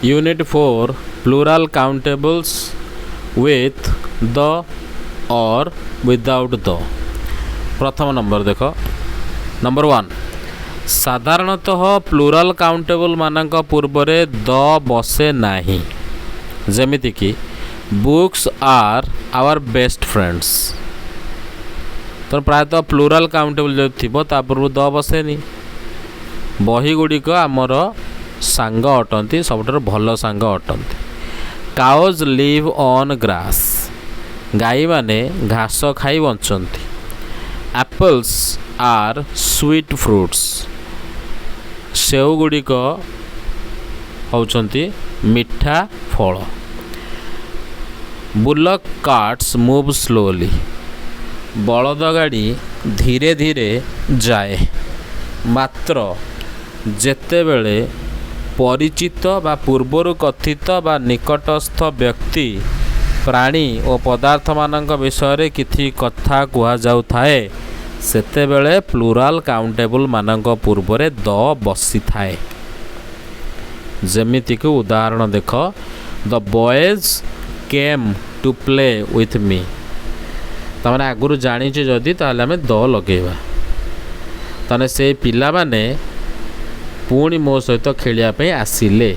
Unit 4 plural countables with the और without the. प्रथम number देख, नंबर 1 साधारणतः प्लूराल काउंटेबल मानक पूर्वरे द बसे नाही, जेमिति कि books are our best friends. तो प्रायतः प्लूराल काउंटेबल जो थी पूर्व द बसेनी। बही गुड़िक आमर सांग अटंती, सबुठार भल सांग अटंती। काउज लिव ऑन ग्रास, गाई माने घास खाई बंचती। एप्पल्स आर स्वीट फ्रूट्स, सेव गुड़िक होचंती मिठा फल। बुलक कार्ट्स मूव स्लोली, बलद गाड़ी धीरे धीरे जाए, मात्र जेतेबेले परिचित बा पूर्वर कथित बा निकटस्थ व्यक्ति प्राणी और पदार्थ मानक विषय किछि कथा कुहा जाउ थाए सेतेबेले प्लूराल काउंटेबल मानक पूर्वरे द बसी थाए। जेमिति कि उदाहरण देख, the boys came to play with me. तमाने आगुरु जानिचे जदि ताहले आमे द लगेबा, ताने से पिला माने पुणी मो सहित खेलिया पे आसिले।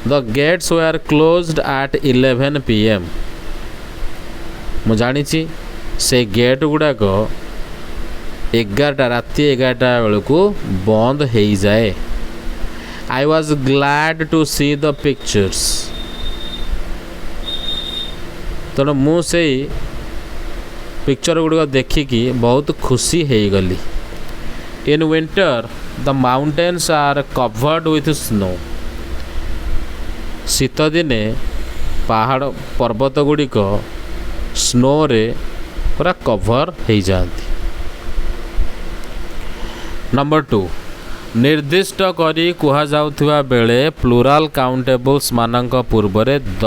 The gates were closed at 11 PM। मु जानिची से गेट गुड़ाक 11टा राति 11टा बेलू बंद हो जाए। I was glad to see the pictures. तेणु मुझे पिक्चर गुड़िक देखिकी बहुत खुशी हो गली। In winter the mountains are covered with snow. शीत दिने पहाड़ पर्वत गुड़िक स्नो रे पूरा कवर हो जाती। नंबर 2 निर्दिष्ट करी कुहा जाउथुवा बेले प्लूराल काउंटेबल्स मानक पूर्वरे द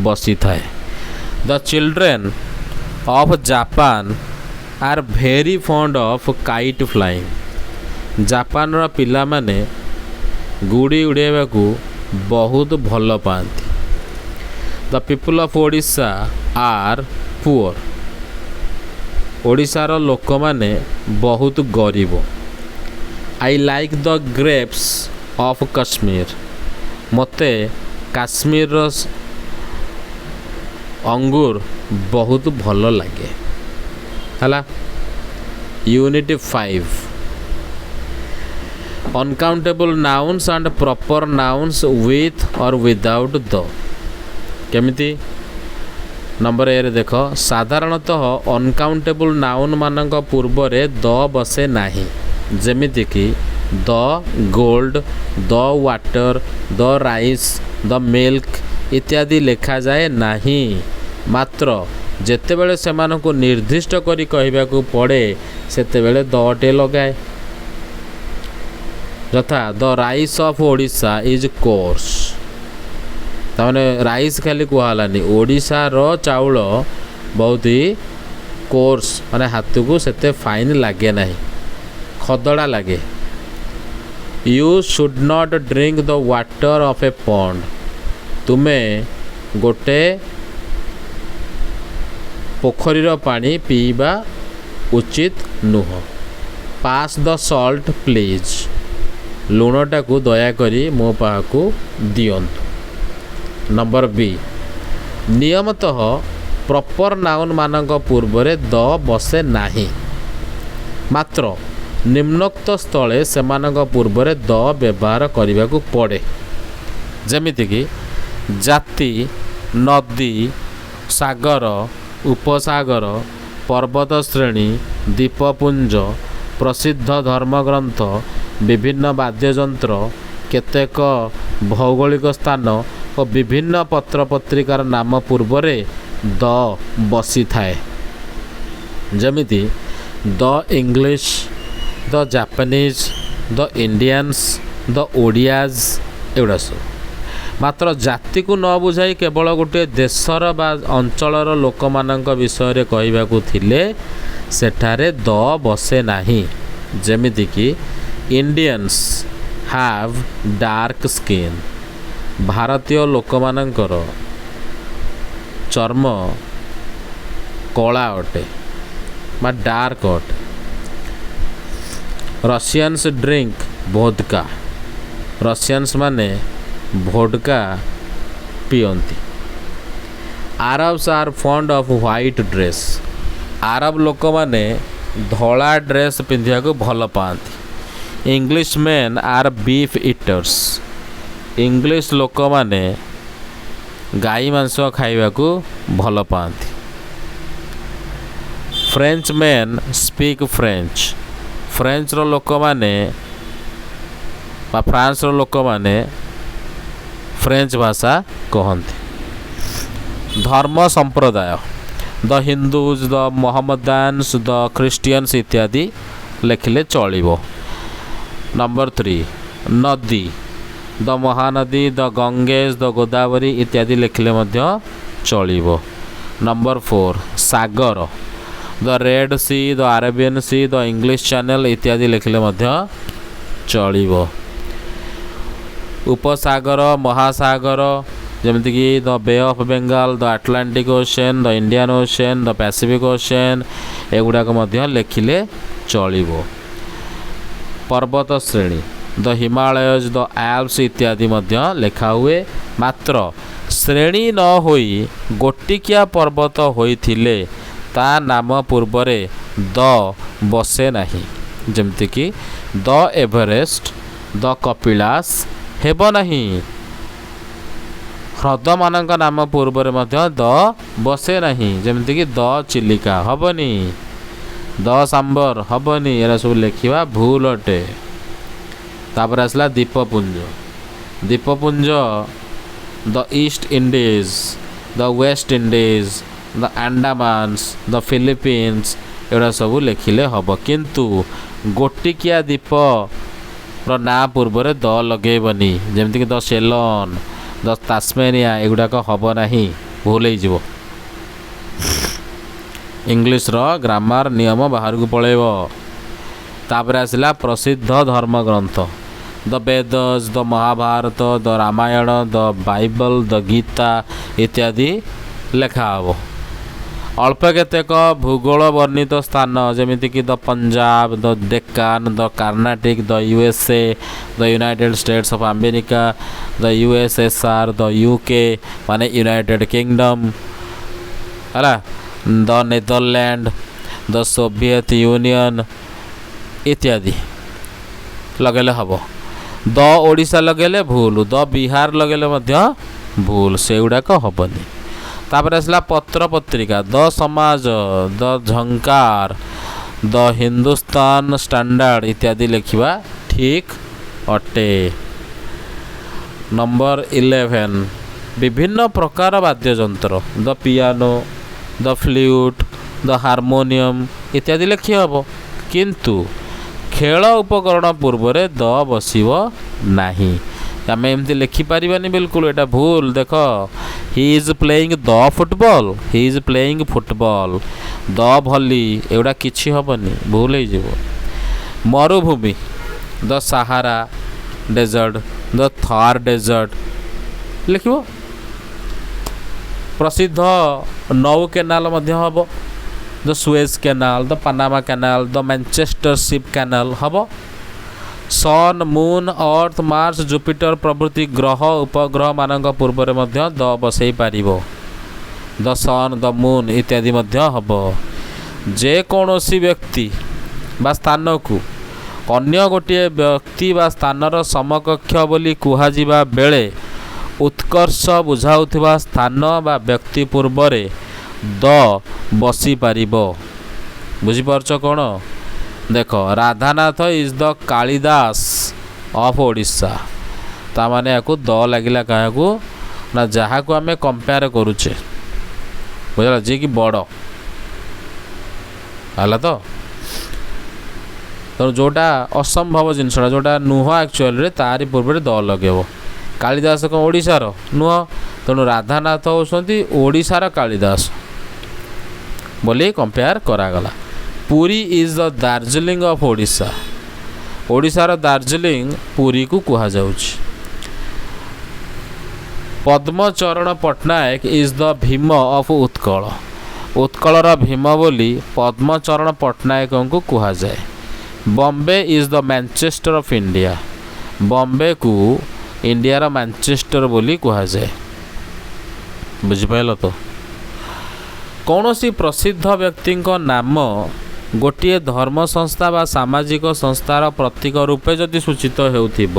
बसी थाए। The children of Japan are very fond of kite flying. Japan रा पिला माने गुड़ी उड़ाइबा को बहुत भल पाती। The people of Odisha are poor. ओडिशार लोक माने बहुत गरीब। I like the grapes of Kashmir. मते काश्मीर अंगूर बहुत भल लगे। हला unit 5 uncountable nouns and proper nouns with or without the. केमिति? नंबर ए रे देख, साधारणतः अनकाउंटेबल नाउन मानक पूर्वरे द बसे नाही, जेमिति कि the gold, the water, the rice, the milk इत्यादि लिखा जाए नाही। मात्र जेतेबेले सेमानकु निर्दिष्ट करी कहबाकू पड़े सेतेबेले द टे लगाए। यथा the rice of Odisha is course. ताने राइस खाली कहलानी, ओडिशार चाउल बहुत ही कोर्स माने हाथ को सेते फाइन लगे ना, खदड़ा लगे। You should not drink the water of A pond. तुम्हें गोटे पोखरीर पानी पीवा उचित नुह। पास द सॉल्ट प्लीज। लुणटा को दयाकरी मो पाखु दियंतु। नंबर बी नियमतः प्रॉपर नाउन मानक पूर्वरे द बसे नाही, मात्र निम्नोक्त स्थले सेमानक पूर्वरे द व्यवहार करने को पड़े। जेमिति कि जाति, नदी, सागर, उपसागर, पर्वत श्रेणी, द्वीपपुंज, प्रसिद्ध धर्मग्रंथ, विभिन्न वाद्ययंत्र, केतेक भौगोलिक स्थान और विभिन्न पत्र पत्रिकार नाम पूर्वरे द बसी थाए। जमिति the English, the Japanese, the Indians, the Odias एगुड़ा सब। मात्र जाति को न बुझाई केवल गोटे देशर बा अंचलर लोक मानक विषय कहबाकू थिले सेठारे द बसे नाही। जेमिति कि इंडियंस हैव डार्क स्किन, ଭାରତୀୟ ଲୋକମାନଙ୍କର ଚର୍ମ କଳା ଅଟେ ବା ଡାର୍କ ଅଟେ। ରସିଆନ୍ସ ଡ୍ରିଙ୍କ ଭୋଦକା, ରସିଆନ୍ସ ମାନେ ଭୋଡକା ପିଅନ୍ତି। ଆରବ୍ସ ଆର୍ ଫଣ୍ଡ ଅଫ୍ ହ୍ୱାଇଟ୍ ଡ୍ରେସ୍, ଆରବ ଲୋକମାନେ ଧଳା ଡ୍ରେସ୍ ପିନ୍ଧିବାକୁ ଭଲ ପାଆନ୍ତି। ଇଂଲିଶ ମେନ୍ ଆର୍ ବିଫ୍ ଇଟର୍ସ, ଇଂଲିଶ ଲୋକମାନେ ଗାଈ ମାଂସ ଖାଇବାକୁ ଭଲ ପାଆନ୍ତି। ଫ୍ରେଞ୍ଚ ମେନ୍ ସ୍ପିକ୍ ଫ୍ରେଞ୍ଚ, ଫ୍ରେଞ୍ଚର ଲୋକମାନେ ବା ଫ୍ରାନ୍ସର ଲୋକମାନେ ଫ୍ରେଞ୍ଚ ଭାଷା କହନ୍ତି। ଧର୍ମ ସମ୍ପ୍ରଦାୟ ଦ ହିନ୍ଦୁଜ, ଦ ମହମ୍ମଦାନ୍ସ, ଦ ଖ୍ରୀଷ୍ଟିଆନ୍ସ ଇତ୍ୟାଦି ଲେଖିଲେ ଚଳିବ। ନମ୍ବର 3 ନଦୀ, ଦ ମହାନଦୀ, ଦ ଗଙ୍ଗେଜ, ଦ ଗୋଦାବରୀ ଇତ୍ୟାଦି ଲେଖିଲେ ମଧ୍ୟ ଚଳିବ। ନମ୍ବର 4 ସାଗର, the Red Sea, the Arabian Sea, the English Channel ଇତ୍ୟାଦି ଲେଖିଲେ ମଧ୍ୟ ଚଳିବ। ଉପସାଗର, ମହାସାଗର ଯେମିତିକି the Bay of Bengal, the Atlantic Ocean, the Indian Ocean, the Pacific Ocean ଏଗୁଡ଼ାକ ମଧ୍ୟ ଲେଖିଲେ ଚଳିବ। ପର୍ବତ ଶ୍ରେଣୀ, ଦ ହିମାଳୟଜ, ଦ ଆଲ୍ପସ୍ ଇତ୍ୟାଦି ମଧ୍ୟ ଲେଖା ହୁଏ। ମାତ୍ର ଶ୍ରେଣୀ ନ ହୋଇ ଗୋଟିକିଆ ପର୍ବତ ହୋଇଥିଲେ ତା ନାମ ପୂର୍ବରେ ଦ ବସେ ନାହିଁ। ଯେମିତିକି ଦ ଏଭରେଷ୍ଟ, ଦ କପିଳାସ ହେବ ନାହିଁ। ହ୍ରଦମାନଙ୍କ ନାମ ପୂର୍ବରେ ମଧ୍ୟ ଦ ବସେ ନାହିଁ। ଯେମିତିକି ଦ ଚିଲିକା ହବନି, ଦ ସାମ୍ବର ହବନି, ଏରା ସବୁ ଲେଖିବା ଭୁଲ ଅଟେ। ତାପରେ ଆସିଲା ଦ୍ୱୀପପୁଞ୍ଜ, ଦ୍ୱୀପପୁଞ୍ଜ ଦ ଇଷ୍ଟ ଇଣ୍ଡିଜ, ଦ ୱେଷ୍ଟ ଇଣ୍ଡିଜ, ଦ ଆଣ୍ଡାମାନସ, ଦ ଫିଲିପିନ୍ସ ଏଗୁଡ଼ା ସବୁ ଲେଖିଲେ ହେବ। କିନ୍ତୁ ଗୋଟିକିଆ ଦ୍ୱୀପର ନାଁ ପୂର୍ବରେ ଦ ଲଗେଇବନି। ଯେମିତିକି ଦ ସେଲନ୍, ଦ ତାସ୍ମେନିଆ ଏଗୁଡ଼ାକ ହେବ ନାହିଁ, ଭୁଲ ହେଇଯିବ। ଇଂଲିଶର ଗ୍ରାମାର ନିୟମ ବାହାରକୁ ପଳେଇବ। ତାପରେ ଆସିଲା ପ୍ରସିଦ୍ଧ ଧର୍ମଗ୍ରନ୍ଥ, ଦ ବେଦସ୍, ଦ ମହାଭାରତ, ଦ ରାମାୟଣ, ଦ ବାଇବଲ, ଦ ଗୀତା ଇତ୍ୟାଦି ଲେଖା ହେବ। ଅଳ୍ପ କେତେକ ଭୂଗୋଳ ବର୍ଣ୍ଣିତ ସ୍ଥାନ ଯେମିତିକି ଦ ପଞ୍ଜାବ, ଦ ଡେକାନ, ଦ କର୍ଣ୍ଣାଟିକ, ଦ USA, the United states of America, the USSR, the UK ମାନେ ୟୁନାଇଟେଡ଼ କିଙ୍ଗଡମ୍ ହେଲା, ଦ ନେଦରଲ୍ୟାଣ୍ଡ, ଦ ସୋଭିଏତ ୟୁନିୟନ ଇତ୍ୟାଦି ଲଗେଇଲେ ହେବ। ଦ ଓଡ଼ିଶା ଲଗେଇଲେ ଭୁଲ, ଦ ବିହାର ଲଗେଇଲେ ମଧ୍ୟ ଭୁଲ, ସେଗୁଡ଼ାକ ହେବନି। ତାପରେ ଆସିଲା ପତ୍ର ପତ୍ରିକା, ଦ ସମାଜ, ଦ ଝଙ୍କାର, ଦ ହିନ୍ଦୁସ୍ତାନ ଷ୍ଟାଣ୍ଡାର୍ଡ ଇତ୍ୟାଦି ଲେଖିବା ଠିକ୍ ଅଟେ। ନମ୍ବର 11 ବିଭିନ୍ନ ପ୍ରକାର ବାଦ୍ୟଯନ୍ତ୍ର, ଦ ପିଆନୋ, ଦ ଫ୍ଲୁଟ୍, ଦ ହାରମୋନିୟମ ଇତ୍ୟାଦି ଲେଖି ହେବ। କିନ୍ତୁ ଖେଳ ଉପକରଣ ପୂର୍ବରେ ଦ ବସିବ ନାହିଁ। ଆମେ ଏମିତି ଲେଖିପାରିବାନି ବିଲକୁଲ, ଏଇଟା ଭୁଲ। ଦେଖ, he is playing the football, he is playing football, the volley ଏଗୁଡ଼ା କିଛି ହେବନି, ଭୁଲ ହେଇଯିବ। ମରୁଭୂମି, ଦ ସାହାରା ଡେଜର୍ଟ, ଦ ଥାର ଡେଜର୍ଟ ଲେଖିବ। ପ୍ରସିଦ୍ଧ ନୌ କେନାଲ ମଧ୍ୟ ହେବ, ଦ ସୁଏଜ କେନାଲ, ଦ ପାନାମା କେନାଲ, ଦ ମ୍ୟାଞ୍ଚେଷ୍ଟର ସିପ୍ କେନାଲ ହେବ। ସନ୍, ମୁନ୍, ଅର୍ଥ, ମାର୍ସ, ଜୁପିଟର ପ୍ରଭୃତି ଗ୍ରହ ଉପଗ୍ରହମାନଙ୍କ ପୂର୍ବରେ ମଧ୍ୟ ଦ ବସେଇ ପାରିବ। ଦ ସନ୍, ଦ ମୁନ୍ ଇତ୍ୟାଦି ମଧ୍ୟ ହେବ। ଯେକୌଣସି ବ୍ୟକ୍ତି ବା ସ୍ଥାନକୁ ଅନ୍ୟ ଗୋଟିଏ ବ୍ୟକ୍ତି ବା ସ୍ଥାନର ସମକକ୍ଷ ବୋଲି କୁହାଯିବା ବେଳେ ଉତ୍କର୍ଷ ବୁଝାଉଥିବା ସ୍ଥାନ ବା ବ୍ୟକ୍ତି ପୂର୍ବରେ ଦ ବସିପାରିବ। ବୁଝିପାରୁଛ କ'ଣ? ଦେଖ, Radhanath is the Kalidas of Odisha, ତାମାନେ ୟାକୁ ଦ ଲାଗିଲା କାହାକୁ ନା ଯାହାକୁ ଆମେ କମ୍ପେୟାର କରୁଛେ, ବୁଝିଲ, ଯିଏକି ବଡ଼ ହେଲା। ତ ତେଣୁ ଯେଉଁଟା ଅସମ୍ଭବ ଜିନିଷଟା, ଯେଉଁଟା ନୁହଁ ଆକ୍ଚୁଆଲିରେ, ତାରି ପୂର୍ବରେ ଦ ଲଗେଇବ। କାଳିଦାସ କ'ଣ ଓଡ଼ିଶାର ନୁହଁ? ତେଣୁ ରାଧାନାଥ ହେଉଛନ୍ତି ଓଡ଼ିଶାର କାଳିଦାସ ବୋଲି କମ୍ପେୟାର କରାଗଲା। Puri is the Darjeeling of Odisha, ଓଡ଼ିଶାର ଦାର୍ଜିଲିଂ ପୁରୀକୁ କୁହାଯାଉଛି। Padmacharan Pattnaik is the Bhima of Utkal. ଉତ୍କଳର ଭୀମ ବୋଲି ପଦ୍ମଚରଣ ପଟ୍ଟନାୟକଙ୍କୁ କୁହାଯାଏ। Bombay is the Manchester of India. ବମ୍ବେକୁ ଇଣ୍ଡିଆର ମ୍ୟାଞ୍ଚେଷ୍ଟର ବୋଲି କୁହାଯାଏ। ବୁଝିପାରିଲ ତ? କୌଣସି ପ୍ରସିଦ୍ଧ ବ୍ୟକ୍ତିଙ୍କ ନାମ ଗୋଟିଏ ଧର୍ମ ସଂସ୍ଥା ବା ସାମାଜିକ ସଂସ୍ଥାର ପ୍ରତୀକ ରୂପେ ଯଦି ସୂଚିତ ହେଉଥିବ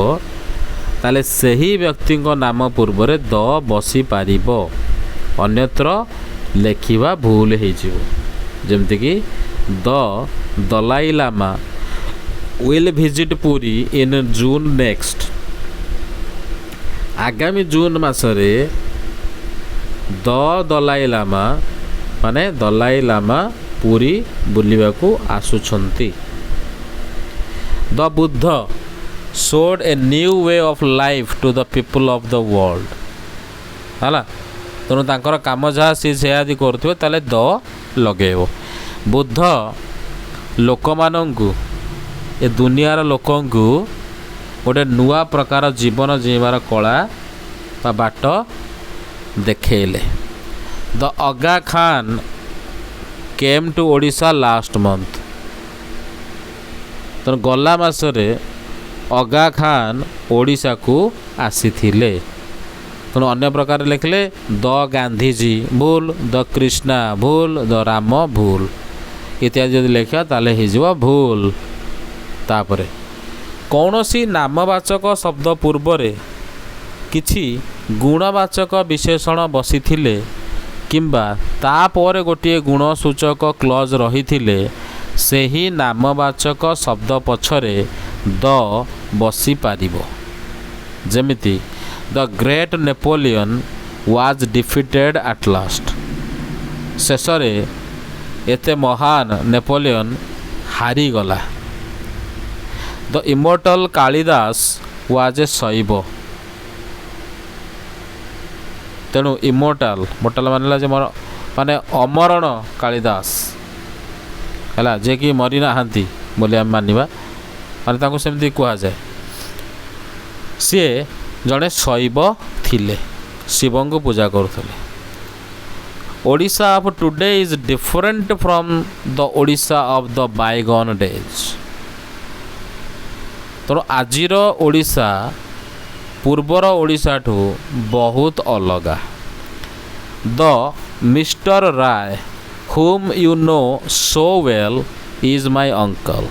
ତାହେଲେ ସେହି ବ୍ୟକ୍ତିଙ୍କ ନାମ ପୂର୍ବରେ ଦ ବସିପାରିବ, ଅନ୍ୟତ୍ର ଲେଖିବା ଭୁଲ ହେଇଯିବ। ଯେମିତିକି Dalai lama will visit Puri in June next. ଆଗାମୀ ଜୁନ୍ ମାସରେ ଦଲାଇ ଲାମା ମାନେ ଦଲାଇ ଲାମା ପୁରୀ ବୁଲିବାକୁ ଆସୁଛନ୍ତି। ଦ Buddha showed a new way of life to the people of the world। ହେଲା, ତେଣୁ ତାଙ୍କର କାମ ଯାହା ସିଏ ସେୟା ଯଦି କରୁଥିବେ ତାହେଲେ ଦ ଲଗେଇବ। ବୁଦ୍ଧ ଲୋକମାନଙ୍କୁ, ଏ ଦୁନିଆର ଲୋକଙ୍କୁ ଗୋଟେ ନୂଆ ପ୍ରକାର ଜୀବନ ଜୀଇବାର କଳା ବା ବାଟ ଦେଖେଇଲେ। ଦ ଅଗା ଖାନ୍ କେମ୍ ଟୁ ଓଡ଼ିଶା ଲାଷ୍ଟ ମନ୍ଥ। ତେଣୁ ଗଲା ମାସରେ ଅଗା ଖାନ୍ ଓଡ଼ିଶାକୁ ଆସିଥିଲେ। ତେଣୁ ଅନ୍ୟ ପ୍ରକାର ଲେଖିଲେ ଦ ଗାନ୍ଧୀଜୀ ଭୁଲ, ଦ କୃଷ୍ଣା ଭୁଲ, ଦ ରାମ ଭୁଲ ଇତ୍ୟାଦି ଯଦି ଲେଖିବା ତାହେଲେ ହେଇଯିବ ଭୁଲ। ତାପରେ କୌଣସି ନାମବାଚକ ଶବ୍ଦ ପୂର୍ବରେ କିଛି ଗୁଣବାଚକ ବିଶେଷଣ ବସିଥିଲେ କିମ୍ବା ତାପରେ ଗୋଟିଏ ଗୁଣସୂଚକ କ୍ଲଜ୍ ରହିଥିଲେ ସେହି ନାମବାଚକ ଶବ୍ଦ ପଛରେ ଦ ବସିପାରିବ। ଯେମିତି the great Napoleon was defeated at last. ଶେଷରେ ଏତେ ମହାନ ନେପୋଲିଅନ୍ ହାରିଗଲା। The immortal Kalidasa was a Shaiva. ତେଣୁ ଇମୋର୍ଟାଲ୍ ମାନେ ହେଲା ଯେ ମାନେ ଅମରଣ କାଳିଦାସ ହେଲା, ଯିଏକି ମରିନାହାନ୍ତି ବୋଲି ଆମେ ମାନିବା, ମାନେ ତାଙ୍କୁ ସେମିତି କୁହାଯାଏ। ସିଏ ଜଣେ ଶୈବ ଥିଲେ, ଶିବଙ୍କୁ ପୂଜା କରୁଥିଲେ। Odisha of today is different from the Odisha of the bygone days. ତେଣୁ ଆଜିର ଓଡ଼ିଶା ପୂର୍ବର ଓଡ଼ିଶାଠୁ ବହୁତ ଅଲଗା। The mister Ray whom you know so well is my uncle।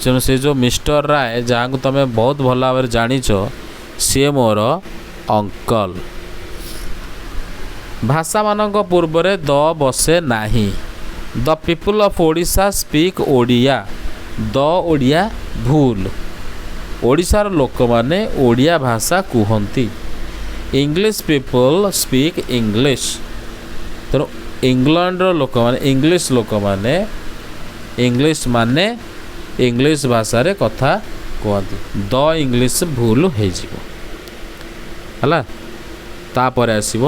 ତେଣୁ ସେ ଯେଉଁ ମିଷ୍ଟର ରାୟ ଯାହାଙ୍କୁ ତୁମେ ବହୁତ ଭଲ ଭାବରେ ଜାଣିଛ ସିଏ ମୋର ଅଙ୍କଲ। ଭାଷାମାନଙ୍କ ପୂର୍ବରେ ଦ ବସେ ନାହିଁ। The people of Odisha speak Odia. The Odia ଭୁଲ। ଓଡ଼ିଶାର ଲୋକମାନେ ଓଡ଼ିଆ ଭାଷା କୁହନ୍ତି। English people speak English. ତେଣୁ ଇଂଲଣ୍ଡର ଲୋକମାନେ ଇଂଲିଶ ଭାଷାରେ କଥା କୁହନ୍ତି। ଦ ଇଂଲିଶ ଭୁଲ ହେଇଯିବ ହେଲା। ତାପରେ ଆସିବ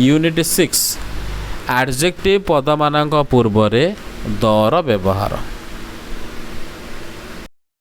ୟୁନିଟ୍ 6 ଆଡ଼ଜେକ୍ଟିଭ୍ ପଦମାନଙ୍କ ପୂର୍ବରେ ଦର ବ୍ୟବହାର।